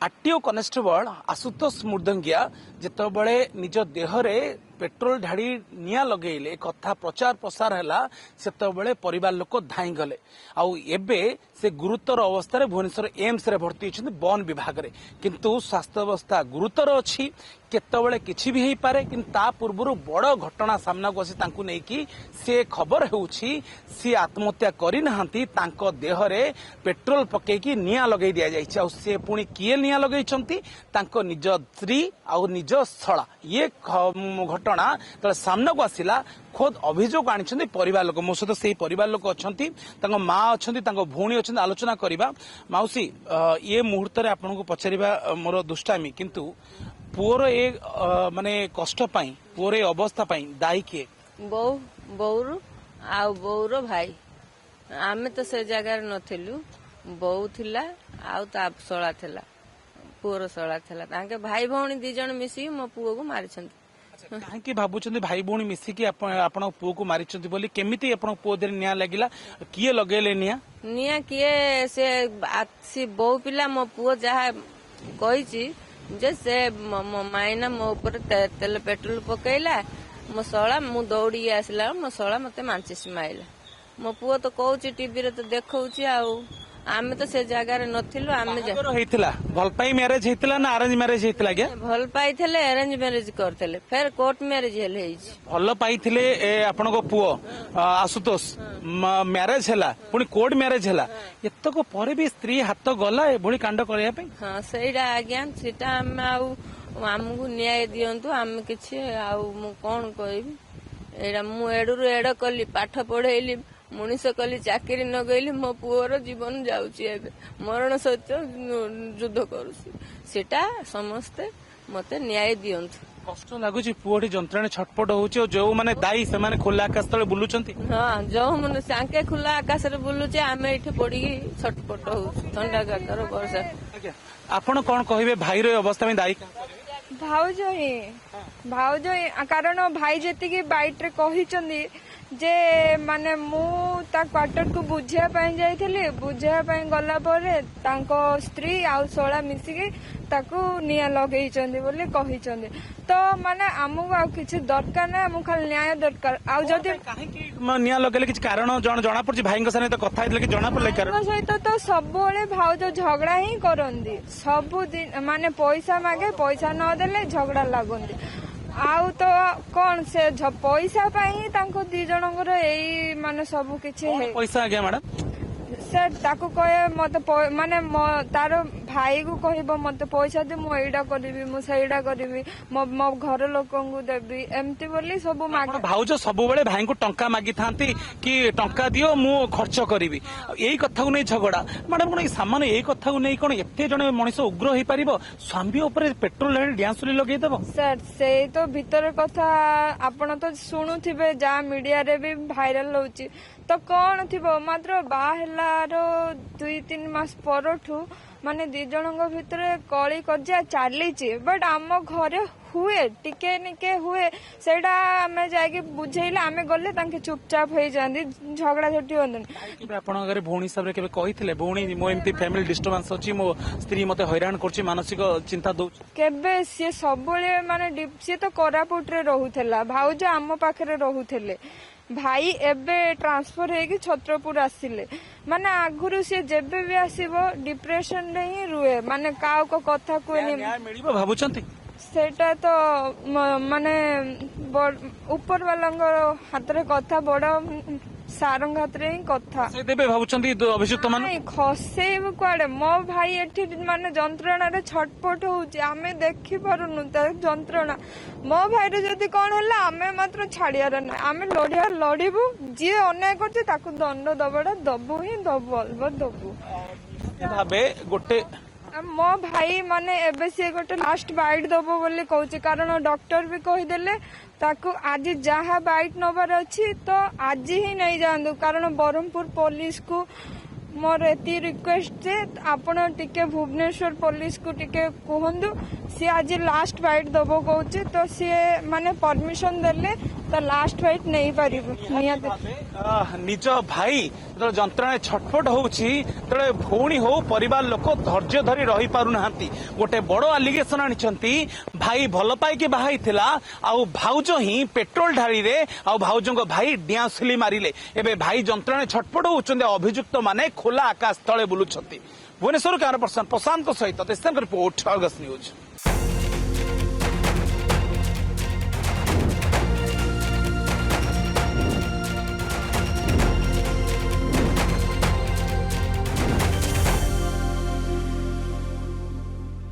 RTO constable Ashutosh मुर्दंगिया जितेबाला निज Dehre petrol ढाड़ी निया लगेले कथा प्रचार प्रसार है से परिवार लोक धाई गले आबे से गुरुतर अवस्था भुवनेश्वर एम्स रे भर्ती होती वन विभाग रे किंतु स्वास्थ्य अवस्था गुरुतर अच्छी केतबले किछि भी हेई पारे किंतु ता पूर्व बड़ घटना सामना को आसी नहीं से खबर होउछि सी आत्महत्या करि नहांती तांको देहरे पेट्रोल पकेकी निया लगेई दिया जाइछि आ से पुणी किए निया लगेइछंती तांको निज स्त्री आ निज स्थला ये घटना तले सामना को आसिला खोद अभियोग आनी परिवार लोक मो सहित से परिवार लोक अच्छा माँ अच्छा भौणी अच्छा आलोचना करवा माउसी ये मुहूर्त में आपन को पचारिबा मोर दुष्टामी किंतु पुओर ए माने कष्ट पाई पुओर ए अवस्था पाई दायी किए बौरू आ बौर भाई आमे तो से जगह नथिलु बौ थिला आ ता सळा थिला पुओर सळा थिला ताके भाई भौणी दी जण मिसी मो पुओ को मारि छथि कहीं भावुं भाई भौणी मिसिकी आपण पुओ को मारी बोली केमिति आपण पुओ दे निया लगिला किए लगेले निया निया किए से बौ पिला मो पुओ जहा कहिछि जे से माइना मो ऊपर तेल पेट्रोल पकैला मो सळा मु दौड़ी आसला मो सळा मते मांचिस माइला मो पुओ तो कहूछि टीवी रे तो देखौछि आउ आमे तो से जगह रे नथिलु आमे हेतिला भल पाई मैरिज हेतिला ना अरेंज मैरिज हेतिला के भल पाई थले अरेंज मैरिज करथले फिर कोर्ट मैरिज हेले हिज भल पाई थिले आपण को पुओ आशुतोष मैरिज हैला पुनी कोर्ट मैरिज हैला एतको परे भी स्त्री हाथ गला ए भली कांड करया पे हां सेडा आज्ञा सेटा हम आउ हमकु न्याय दियंतु हम किछि आउ मु कोन कहबी एडा मु एडुरु एड कली पाठ पढेइली मनीष कली चाकरी न गईली मो पुओर जीवन जाउची मरण सहित युद्ध करुसी सेटा समस्ते मते न्याय दियंतु कष्ट लगुच पुओटी जंत्रणा छटपट होउची जो माने दाई से माने खुला आकाश तले बुलुचंती हां जो माने सांके खुला आकाश रे बुलुचे आमे इठे पड़ी छटपट होउची ठंडा गाकर वर्षा आपण कोन कहिबे भाई रो अवस्था में दाई भाउज कारण भाई जेतिकी बाइट रे कहिचंदी जे माने मु ता क्वार्टर को बुझिया पई जाइथिली बुझिया पई गला परे तांको स्त्री आ सोळा मिसिकी ताकू निया लगेइचंदी बोली कहिचंदी तो माने हमहु आ किछि दरकार ना हमहु खाली न्याय दरकार आ जदी काहे कि निया लगेले किछि कारण जणा पड़छि भाईଙ୍କ साने तो कथा हेतले कि जणा पड़ले कारण सहित तो सब बेले भाउज झगड़ा ही करंदी सब दिन माने पैसा मागे पैसा न देले झगड़ा लागंदी आउ तो कौन से पैसा पाई तांको दी जनकर एई माने सब किछि हे पैसा आगे मैडम सर ताको कहे मते माने तार भाई को कहबो मते पैसा दे मु एडा करबी मु सेडा करबी मो घर लोकन को देबी एम्ति बोली सब माग भाउज सब बेले भाई को टंका मागी थांती कि टंका दियो मु खर्च करबी एई कथा को नै झगड़ा मैडम कोन सामान्य एई कथा को नै कोन एते जने मनिष उग्र होई परिबो स्वामी ऊपर पेट्रोल डांसुली लगेई देबो सर से तो भीतर कथा आपण तो सुनुथिबे जा मीडिया रे भी वायरल होची तो कौन थी मात्र बाहर 2-3 मास परठू माने दी जनक भितर कली करजा चली बट आम घरे हुए टिके निके हुए सेटा आमे जाके बुझेइला आमे गले तांके चुपचाप हो जांदी झगड़ा झटी होंदन आपण घरे भौणी सब रे केबे कहिथिले भौणी मो एम्ति फैमिली डिस्टर्बेंस अछि मो स्त्री मते हैरान करछि मानसिक चिंता दउ केबे से सबले माने से तो कोरापुट रे रहउथला भाउज आम पाखरे रहउथले भाई एबे ट्रांसफर हेगी छत्रपुर आसिले माने आगुरु से जेबे भी आसीबो डिप्रेशन रे ही रुए माने काउ को कथा को न्याय मिलिबो भाबुचंती सेटा तो माने ऊपर वालांग हाथ रे कथा बड़ सारंग हाथ रे ही कथा से देबे भाबुचंती अभियुक्त माने खसेब कुआडे मो भाई एठी माने जंत्रणा रे छटपट होउची आमे देखि पारुनु त जंत्रणा मो भाई रे जदी कोन होला आमे मात्र छाड़ियार नै आमे लड़िया लड़िबु जे अन्याय करते ताकू दंड दबडा दबु ही दबु अलबत दबु भाबे गोटे मो भाई माने एबे से गोटे लास्ट बाइट दबो बोली कहूची कारण डॉक्टर भी कहीदेले ताकू आज जहाँ बाइट नबार अच्छी तो आज ही नहीं जातु कारण ब्रह्मपुर पुलिस को मोर एति रिक्वेस्ट जे आपण टिके भुवनेश्वर पुलिस को टिके कहंदु सी आज लास्ट बाइट दबो कहूची तो सी माने परमिशन देले ତ ଲାଷ୍ଟ ଫାଇଟ୍ ନେଇପାରିବୁ ନିହାତି। ନିଜ ଭାଇ ଯେତେବେଳେ ଯନ୍ତ୍ରଣାରେ ଛଟପଟ ହଉଛି ସେତେବେଳେ ଭଉଣୀ ହଉ ପରିବାର ଲୋକ ଧୈର୍ଯ୍ୟ ଧରି ରହି ପାରୁନାହାନ୍ତି। ଗୋଟେ ବଡ ଆଲିଗେସନ ଆଣିଛନ୍ତି ଭାଇ ଭଲ ପାଇକି ବାହା ହେଇଥିଲା ଆଉ ଭାଉଜ ହିଁ ପେଟ୍ରୋଲ ଢାଳିରେ ଆଉ ଭାଉଜଙ୍କ ଭାଇ ଡିଆଁସିଲି ମାରିଲେ। ଏବେ ଭାଇ ଯନ୍ତ୍ରଣାରେ ଛଟପଟ ହଉଛନ୍ତି ଆଉ ଅଭିଯୁକ୍ତ ମାନେ ଖୋଲା ଆକାଶ ତଳେ ବୁଲୁଛନ୍ତି। ଭୁବନେଶ୍ୱର କ୍ୟାମେରା ପର୍ସନ ପ୍ରଶାନ୍ତଙ୍କ ସହିତ ରିପୋର୍ଟ ଅର୍ଗସ୍ ନ୍ୟୁଜ।